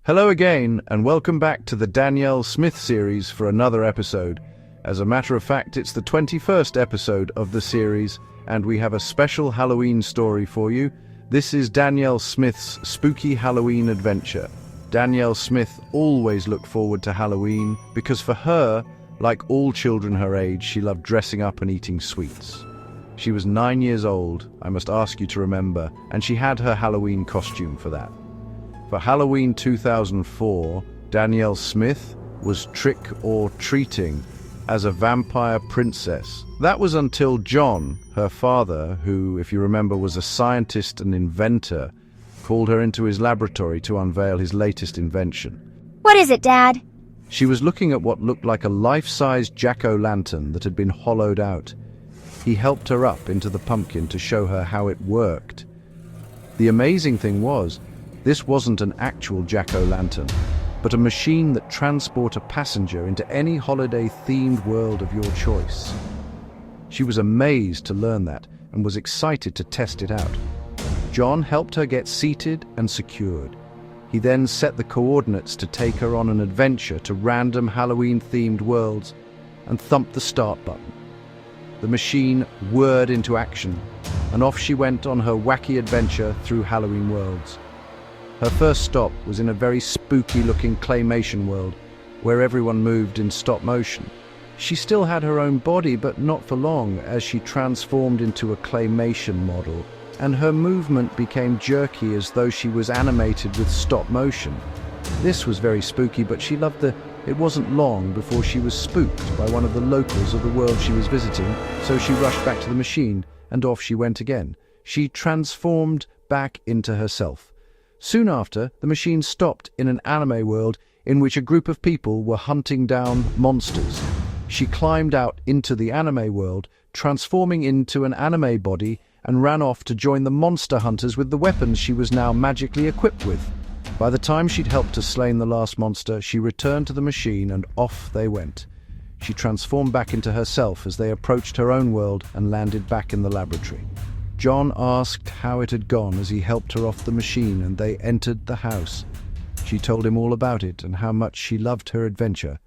Hello again, and welcome back to the Danielle Smith series for another episode. As a matter of fact, it's the 21st episode of the series, and we have a special Halloween story for you. This is Danielle Smith's spooky Halloween adventure. Danielle Smith always looked forward to Halloween because for her, like all children her age, she loved dressing up and eating sweets. She was 9 years old, I must ask you to remember, and she had her Halloween costume for that. For Halloween 2004, Danielle Smith was trick-or-treating as a vampire princess. That was until John, her father, who, if you remember, was a scientist and inventor, called her into his laboratory to unveil his latest invention. What is it, Dad? She was looking at what looked like a life-size jack-o'-lantern that had been hollowed out. He helped her up into the pumpkin to show her how it worked. The amazing thing was, this wasn't an actual jack-o'-lantern, but a machine that transported a passenger into any holiday-themed world of your choice. She was amazed to learn that and was excited to test it out. John helped her get seated and secured. He then set the coordinates to take her on an adventure to random Halloween-themed worlds and thumped the start button. The machine whirred into action, and off she went on her wacky adventure through Halloween worlds. Her first stop was in a very spooky-looking claymation world, where everyone moved in stop motion. She still had her own body, but not for long, as she transformed into a claymation model, and her movement became jerky as though she was animated with stop motion. This was very spooky, but she loved it wasn't long before she was spooked by one of the locals of the world she was visiting, so she rushed back to the machine, and off she went again. She transformed back into herself. Soon after, the machine stopped in an anime world in which a group of people were hunting down monsters. She climbed out into the anime world, transforming into an anime body, and ran off to join the monster hunters with the weapons she was now magically equipped with. By the time she'd helped to slay the last monster, she returned to the machine and off they went. She transformed back into herself as they approached her own world and landed back in the laboratory. John asked how it had gone as he helped her off the machine and they entered the house. She told him all about it and how much she loved her adventure.